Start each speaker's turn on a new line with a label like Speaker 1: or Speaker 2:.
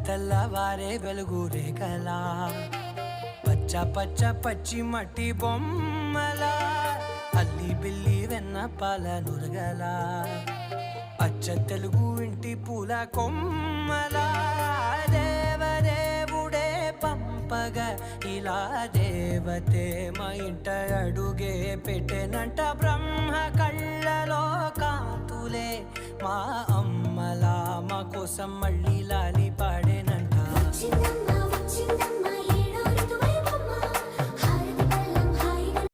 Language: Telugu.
Speaker 1: తెల్లవారే వెలుగు రేఖలా పచ్చ పచ్చ పచ్చి మట్టి బొమ్మలా అల్లి బిల్లి వెన్న పాల నురగలా అచ్చ తెలుగు ఇంటి పూల కొమ్మలా దేవదేవుడే పంపగా ఇలా దేవతే మా ఇంట అడుగే పెట్టెనంట బ్రహ్మ కళ్ళలో కాంతులే మా అమ్మలా మా కోసం మళ్ళీ లాలి పాడేనంట.